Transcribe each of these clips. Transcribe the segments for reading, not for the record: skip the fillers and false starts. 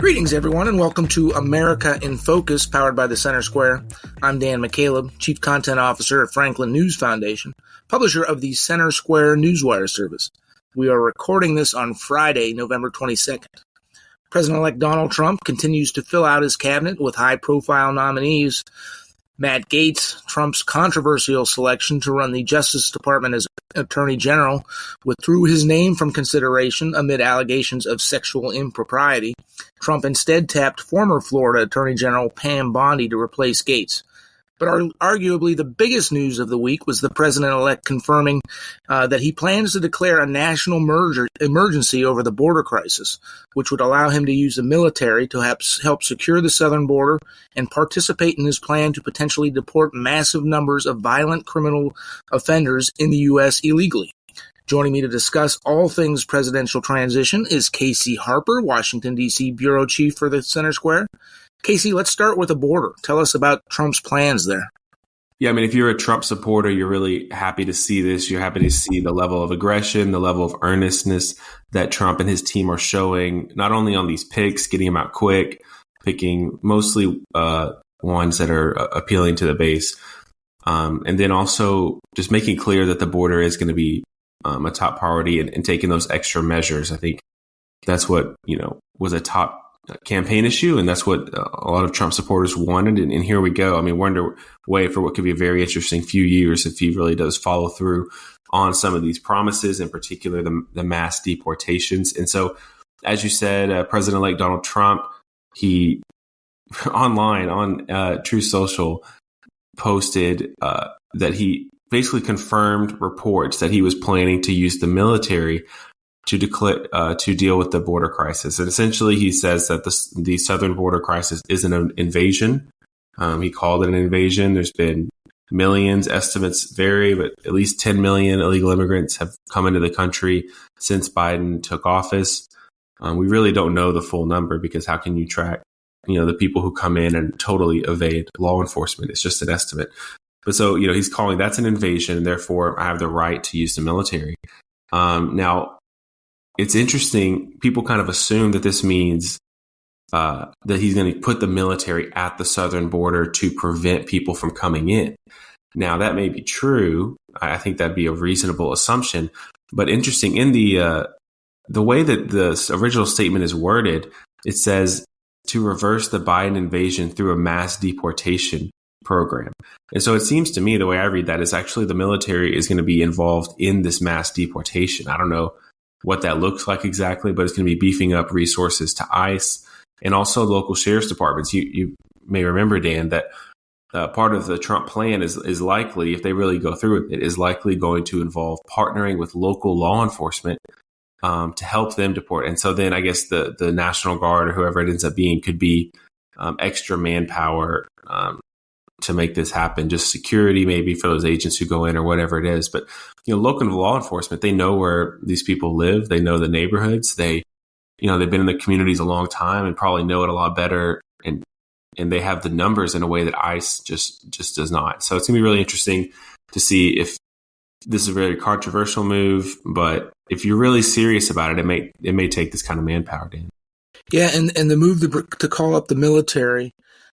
Greetings, everyone, and welcome to America in Focus, powered by the Center Square. I'm Dan McCaleb, Chief Content Officer at Franklin News Foundation, publisher of the Center Square Newswire service. We are recording this on Friday, November 22nd. President-elect Donald Trump continues to fill out his cabinet with high-profile nominees. Matt Gaetz, Trump's controversial selection to run the Justice Department as Attorney General, withdrew his name from consideration amid allegations of sexual impropriety. Trump instead tapped former Florida Attorney General Pam Bondi to replace Gaetz. But arguably the biggest news of the week was the president-elect confirming that he plans to declare a national emergency over the border crisis, which would allow him to use the military to help secure the southern border and participate in his plan to potentially deport massive numbers of violent criminal offenders in the U.S. illegally. Joining me to discuss all things presidential transition is Casey Harper, Washington, D.C. Bureau Chief for the Center Square. Casey, let's start with the border. Tell us about Trump's plans there. Yeah, I mean, if you're a Trump supporter, you're really happy to see this. You're happy to see the level of aggression, the level of earnestness that Trump and his team are showing, not only on these picks, getting them out quick, picking mostly ones that are appealing to the base, and then also just making clear that the border is going to be a top priority and taking those extra measures. I think that's what, was a top campaign issue, and that's what a lot of Trump supporters wanted. And here we go. I mean, we're underway for what could be a very interesting few years if he really does follow through on some of these promises, in particular the mass deportations. And so, as you said, President-elect Donald Trump, he online on True Social posted that he basically confirmed reports that he was planning to use the military to deal with the border crisis. And essentially, he says that the southern border crisis isn't an invasion. He called it an invasion. There's been millions, estimates vary, but at least 10 million illegal immigrants have come into the country since Biden took office. We really don't know the full number because how can you track, the people who come in and totally evade law enforcement? It's just an estimate. But so, he's calling that's an invasion, and therefore I have the right to use the military. Now, it's interesting. People kind of assume that this means that he's going to put the military at the southern border to prevent people from coming in. Now, that may be true. I think that'd be a reasonable assumption. But interesting, in the way that the original statement is worded, it says to reverse the Biden invasion through a mass deportation program. And so it seems to me, the way I read that, is actually the military is going to be involved in this mass deportation. I don't know what that looks like exactly, but it's going to be beefing up resources to ICE and also local sheriff's departments. You may remember, Dan, that part of the Trump plan is likely, if they really go through with it, is likely going to involve partnering with local law enforcement to help them deport. And so then I guess the National Guard or whoever it ends up being could be extra manpower to make this happen, just security maybe for those agents who go in or whatever it is. But, local law enforcement, they know where these people live. They know the neighborhoods. They've been in the communities a long time and probably know it a lot better. And they have the numbers in a way that ICE just does not. So it's going to be really interesting to see if this is a very controversial move, but if you're really serious about it, it may take this kind of manpower, Dan. Yeah. And the move to call up the military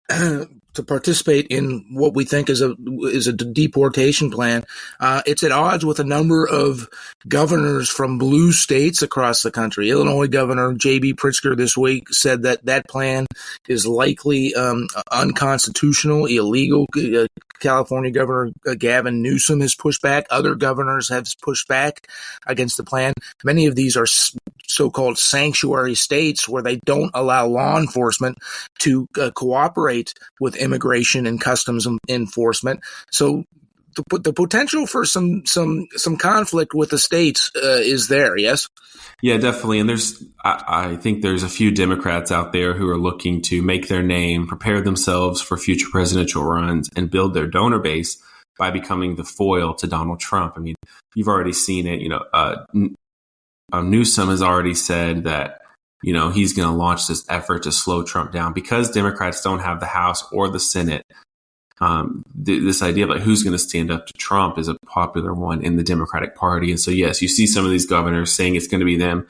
to participate in what we think is a deportation plan. It's at odds with a number of governors from blue states across the country. Illinois Governor J.B. Pritzker this week said that plan is likely unconstitutional, illegal. California Governor Gavin Newsom has pushed back. Other governors have pushed back against the plan. Many of these are so-called sanctuary states where they don't allow law enforcement to cooperate with immigration and customs enforcement. So the potential for some conflict with the states is there. Yes. Yeah, definitely. And I think there's a few Democrats out there who are looking to make their name, prepare themselves for future presidential runs, and build their donor base by becoming the foil to Donald Trump. I mean, you've already seen it. Newsom has already said that he's going to launch this effort to slow Trump down because Democrats don't have the House or the Senate. This idea of who's going to stand up to Trump is a popular one in the Democratic Party. And so, yes, you see some of these governors saying it's going to be them.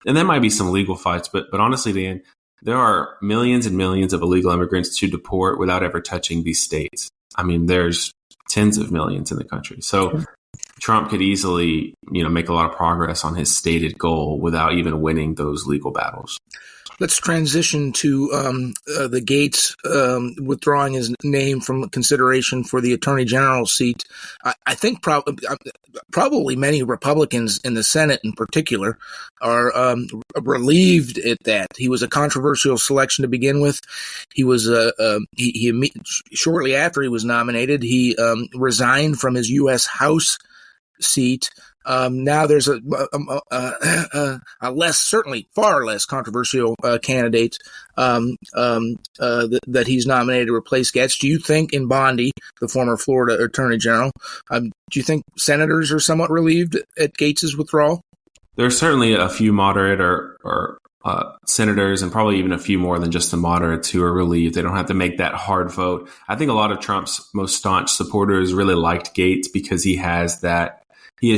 And there might be some legal fights. But honestly, Dan, there are millions and millions of illegal immigrants to deport without ever touching these states. I mean, there's tens of millions in the country. So Trump could easily, make a lot of progress on his stated goal without even winning those legal battles. Let's transition to the Gaetz withdrawing his name from consideration for the Attorney General seat. I think probably many Republicans in the Senate in particular are relieved at that. He was a controversial selection to begin with. He was shortly after he was nominated, he resigned from his U.S. House seat. Now there's a certainly far less controversial candidate that he's nominated to replace Gaetz. Do you think in Bondi, the former Florida Attorney General, do you think senators are somewhat relieved at Gaetz's withdrawal? There's certainly a few moderate or senators, and probably even a few more than just the moderates, who are relieved they don't have to make that hard vote. I think a lot of Trump's most staunch supporters really liked Gaetz because he has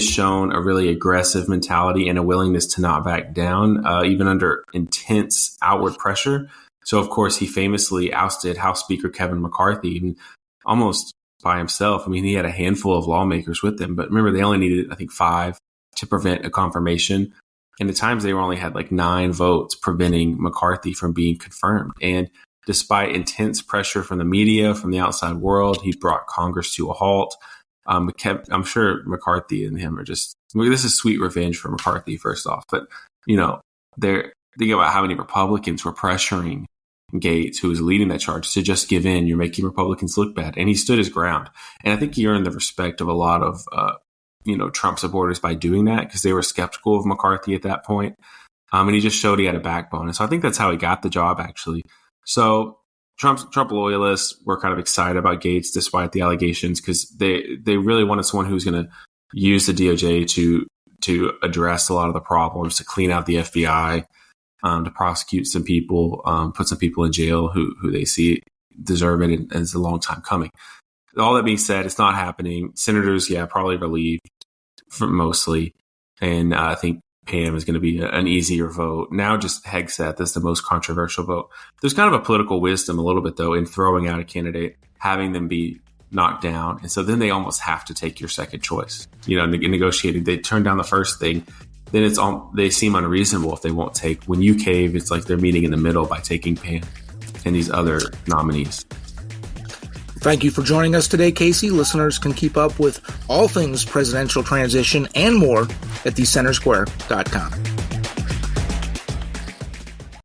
shown a really aggressive mentality and a willingness to not back down, even under intense outward pressure. So, of course, he famously ousted House Speaker Kevin McCarthy almost by himself. I mean, he had a handful of lawmakers with him, but remember, they only needed, I think, 5 to prevent a confirmation. And at times they only had like 9 votes preventing McCarthy from being confirmed. And despite intense pressure from the media, from the outside world, he brought Congress to a halt. I'm sure McCarthy and him are this is sweet revenge for McCarthy, first off. But, they're thinking about how many Republicans were pressuring Gaetz, who was leading that charge, to just give in. You're making Republicans look bad. And he stood his ground. And I think he earned the respect of a lot of, Trump supporters by doing that, because they were skeptical of McCarthy at that point. And he just showed he had a backbone. And so I think that's how he got the job, actually. So Trump loyalists were kind of excited about Gaetz despite the allegations, because they really wanted someone who was going to use the DOJ to address a lot of the problems, to clean out the FBI, to prosecute some people, put some people in jail who they see deserve it, and it's a long time coming. All that being said, it's not happening. Senators, probably relieved mostly, and I think Pam is going to be an easier vote. Now just Hegseth is the most controversial vote. There's kind of a political wisdom a little bit, though, in throwing out a candidate, having them be knocked down. And so then they almost have to take your second choice. Negotiating, they turn down the first thing. Then they seem unreasonable if they won't take. When you cave, it's like they're meeting in the middle by taking Pam and these other nominees. Thank you for joining us today, Casey. Listeners can keep up with all things presidential transition and more at thecentersquare.com.